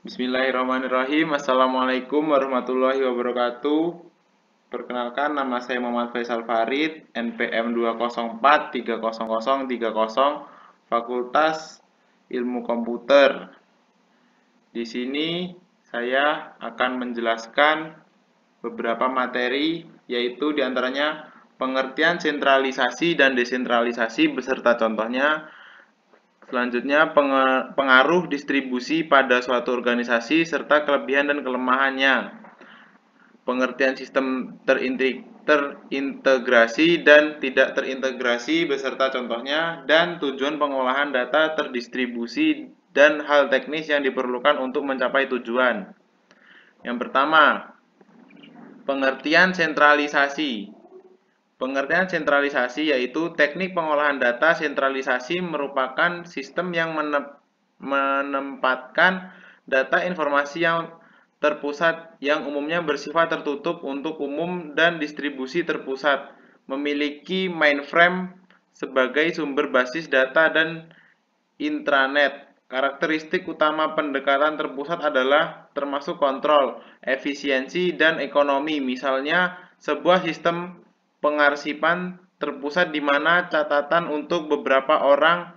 Bismillahirrahmanirrahim. Assalamualaikum warahmatullahi wabarakatuh. Perkenalkan, nama saya Muhammad Faisal Farid, NPM 204300030, Fakultas Ilmu Komputer. Di sini saya akan menjelaskan beberapa materi, yaitu diantaranya pengertian sentralisasi dan desentralisasi beserta contohnya. Selanjutnya, pengaruh distribusi pada suatu organisasi serta kelebihan dan kelemahannya. Pengertian sistem terintegrasi dan tidak terintegrasi beserta contohnya, dan tujuan pengolahan data terdistribusi dan hal teknis yang diperlukan untuk mencapai tujuan. Yang pertama, pengertian sentralisasi. Pengertian sentralisasi yaitu teknik pengolahan data. Sentralisasi merupakan sistem yang menempatkan data informasi yang terpusat yang umumnya bersifat tertutup untuk umum dan distribusi terpusat, memiliki mainframe sebagai sumber basis data dan intranet. Karakteristik utama pendekatan terpusat adalah termasuk kontrol, efisiensi, dan ekonomi. Misalnya, sebuah sistem pengarsipan terpusat di mana catatan untuk beberapa orang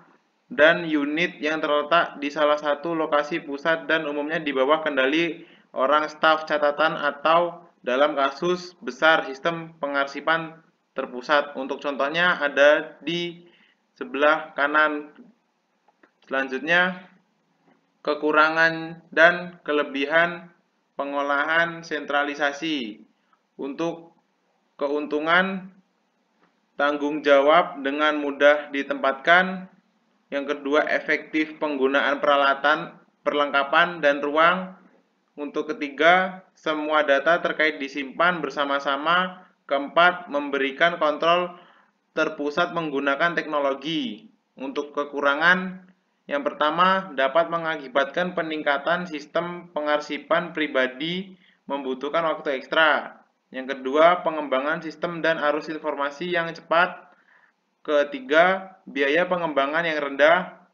dan unit yang terletak di salah satu lokasi pusat dan umumnya di bawah kendali orang staf catatan, atau dalam kasus besar sistem pengarsipan terpusat. Untuk contohnya ada di sebelah kanan. Selanjutnya, kekurangan dan kelebihan pengolahan sentralisasi. Untuk keuntungan, tanggung jawab dengan mudah ditempatkan. Yang kedua, efektif penggunaan peralatan, perlengkapan, dan ruang. Untuk ketiga, semua data terkait disimpan bersama-sama. Keempat, memberikan kontrol terpusat menggunakan teknologi. Untuk kekurangan, yang pertama, dapat mengakibatkan peningkatan sistem pengarsipan pribadi membutuhkan waktu ekstra. Yang kedua, pengembangan sistem dan arus informasi yang cepat. Ketiga, biaya pengembangan yang rendah.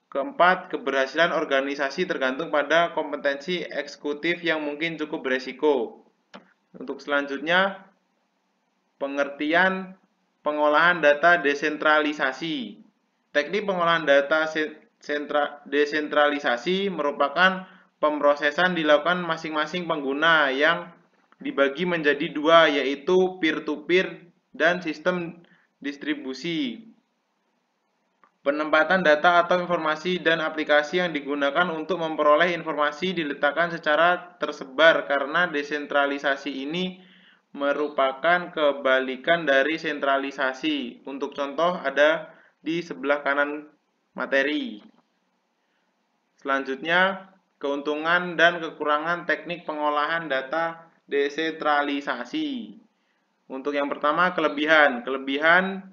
Keempat, keberhasilan organisasi tergantung pada kompetensi eksekutif yang mungkin cukup beresiko. Untuk selanjutnya, pengertian pengolahan data desentralisasi. Teknik pengolahan data desentralisasi merupakan pemrosesan dilakukan masing-masing pengguna yang dibagi menjadi dua, yaitu peer-to-peer dan sistem distribusi. Penempatan data atau informasi dan aplikasi yang digunakan untuk memperoleh informasi diletakkan secara tersebar karena desentralisasi ini merupakan kebalikan dari sentralisasi. Untuk contoh ada di sebelah kanan materi. Selanjutnya, keuntungan dan kekurangan teknik pengolahan data desentralisasi. Untuk yang pertama, kelebihannya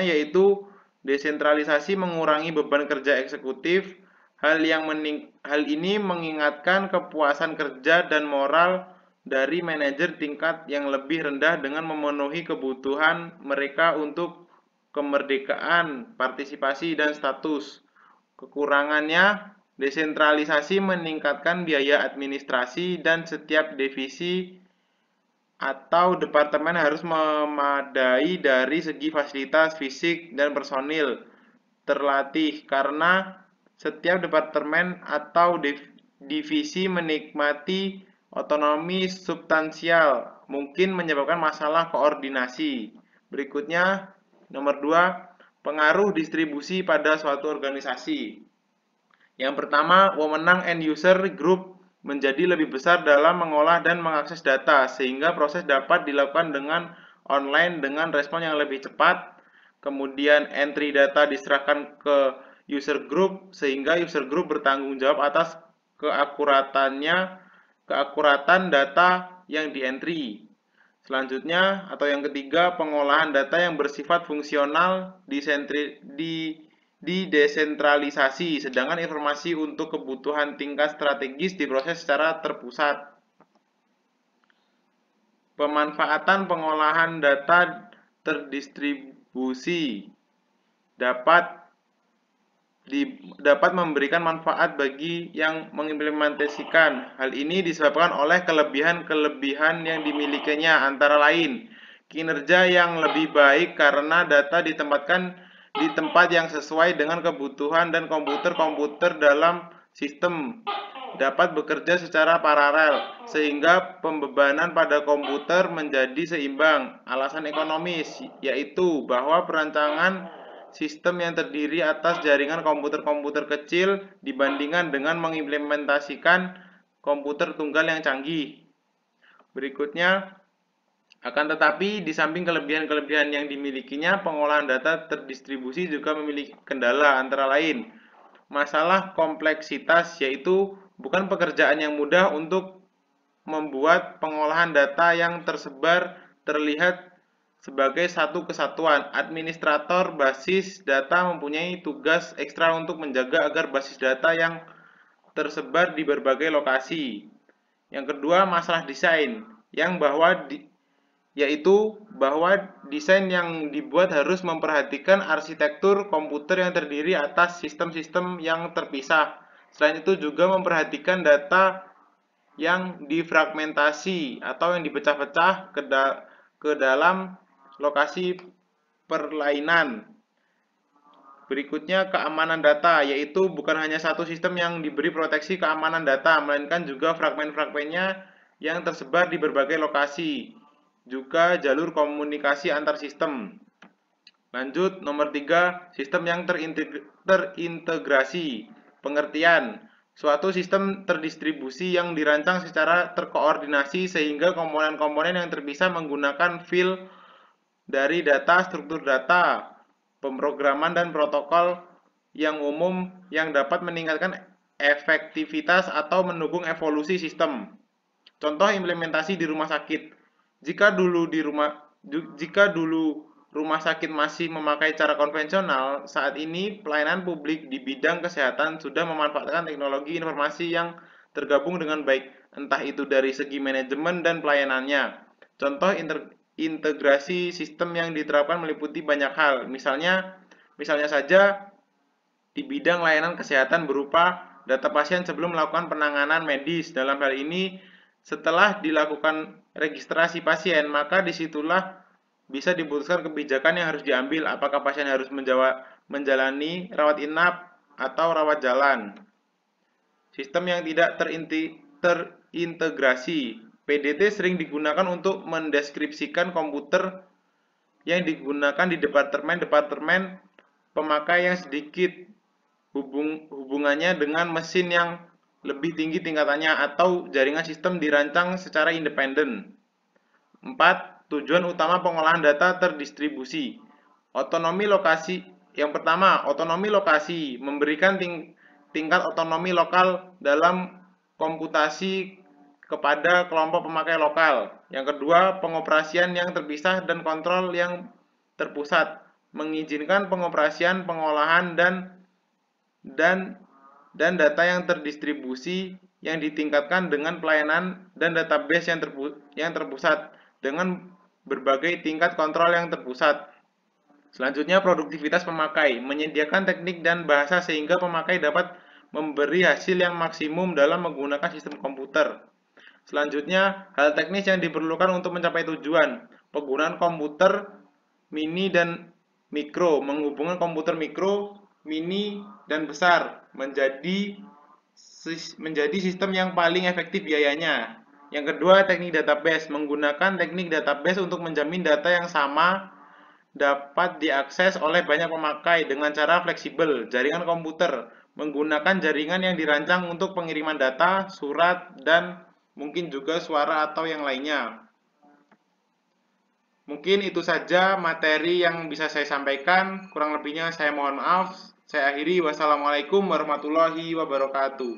yaitu desentralisasi mengurangi beban kerja eksekutif. Hal ini mengingatkan kepuasan kerja dan moral dari manajer tingkat yang lebih rendah dengan memenuhi kebutuhan mereka untuk kemerdekaan, partisipasi, dan status. Kekurangannya, desentralisasi meningkatkan biaya administrasi dan setiap divisi atau departemen harus memadai dari segi fasilitas fisik dan personil terlatih, karena setiap departemen atau divisi menikmati otonomi substansial, mungkin menyebabkan masalah koordinasi. Berikutnya, nomor 2, pengaruh distribusi pada suatu organisasi. Yang pertama, wewenang end user group menjadi lebih besar dalam mengolah dan mengakses data, sehingga proses dapat dilakukan dengan online dengan respon yang lebih cepat. Kemudian entry data diserahkan ke user group, sehingga user group bertanggung jawab atas keakuratan data yang di-entry. Selanjutnya, atau yang ketiga, pengolahan data yang bersifat fungsional didesentralisasi, sedangkan informasi untuk kebutuhan tingkat strategis diproses secara terpusat. Pemanfaatan pengolahan data terdistribusi dapat dapat memberikan manfaat bagi yang mengimplementasikan. Hal ini disebabkan oleh kelebihan-kelebihan yang dimilikinya, antara lain kinerja yang lebih baik karena data ditempatkan di tempat yang sesuai dengan kebutuhan dan komputer-komputer dalam sistem dapat bekerja secara paralel sehingga pembebanan pada komputer menjadi seimbang. Alasan ekonomis yaitu bahwa perancangan sistem yang terdiri atas jaringan komputer-komputer kecil dibandingkan dengan mengimplementasikan komputer tunggal yang canggih. Berikutnya, akan tetapi, di samping kelebihan-kelebihan yang dimilikinya, pengolahan data terdistribusi juga memiliki kendala, antara lain masalah kompleksitas, yaitu bukan pekerjaan yang mudah untuk membuat pengolahan data yang tersebar terlihat sebagai satu kesatuan. Administrator basis data mempunyai tugas ekstra untuk menjaga agar basis data yang tersebar di berbagai lokasi. Yang kedua, masalah desain, yaitu bahwa desain yang dibuat harus memperhatikan arsitektur komputer yang terdiri atas sistem-sistem yang terpisah. Selain itu juga memperhatikan data yang difragmentasi atau yang dipecah-pecah ke dalam lokasi perlainan. Berikutnya, keamanan data, yaitu bukan hanya satu sistem yang diberi proteksi keamanan data, melainkan juga fragmen-fragmennya yang tersebar di berbagai lokasi, juga jalur komunikasi antar sistem. Lanjut, nomor 3, sistem yang terintegrasi. Pengertian, suatu sistem terdistribusi yang dirancang secara terkoordinasi sehingga komponen-komponen yang terpisah menggunakan file dari data, struktur data, pemrograman dan protokol yang umum yang dapat meningkatkan efektivitas atau mendukung evolusi sistem. Contoh implementasi di rumah sakit. Jika dulu rumah sakit masih memakai cara konvensional, saat ini pelayanan publik di bidang kesehatan sudah memanfaatkan teknologi informasi yang tergabung dengan baik, entah itu dari segi manajemen dan pelayanannya. Contoh integrasi sistem yang diterapkan meliputi banyak hal, misalnya saja di bidang layanan kesehatan berupa data pasien sebelum melakukan penanganan medis. Dalam hal ini, setelah dilakukan registrasi pasien, maka disitulah bisa diputuskan kebijakan yang harus diambil, apakah pasien harus menjalani rawat inap atau rawat jalan. Sistem yang tidak terintegrasi. PDT sering digunakan untuk mendeskripsikan komputer yang digunakan di departemen-departemen pemakai yang sedikit hubungannya dengan mesin yang lebih tinggi tingkatannya atau jaringan sistem dirancang secara independen. 4. Tujuan utama pengolahan data terdistribusi. Otonomi lokasi. Yang pertama, otonomi lokasi, memberikan tingkat otonomi lokal dalam komputasi kepada kelompok pemakai lokal. Yang kedua, pengoperasian yang terpisah dan kontrol yang terpusat, mengizinkan pengoperasian, pengolahan dan data yang terdistribusi yang ditingkatkan dengan pelayanan dan database yang terpusat dengan berbagai tingkat kontrol yang terpusat. Selanjutnya, produktivitas pemakai, menyediakan teknik dan bahasa sehingga pemakai dapat memberi hasil yang maksimum dalam menggunakan sistem komputer. Selanjutnya, hal teknis yang diperlukan untuk mencapai tujuan. Penggunaan komputer mini dan mikro, menghubungkan komputer mikro, mini, dan besar menjadi sistem yang paling efektif biayanya. Yang kedua, teknik database. Menggunakan teknik database untuk menjamin data yang sama dapat diakses oleh banyak pemakai dengan cara fleksibel. Jaringan komputer, menggunakan jaringan yang dirancang untuk pengiriman data, surat, dan mungkin juga suara atau yang lainnya. Mungkin itu saja materi yang bisa saya sampaikan. Kurang lebihnya saya mohon maaf. Saya akhiri. Wassalamualaikum warahmatullahi wabarakatuh.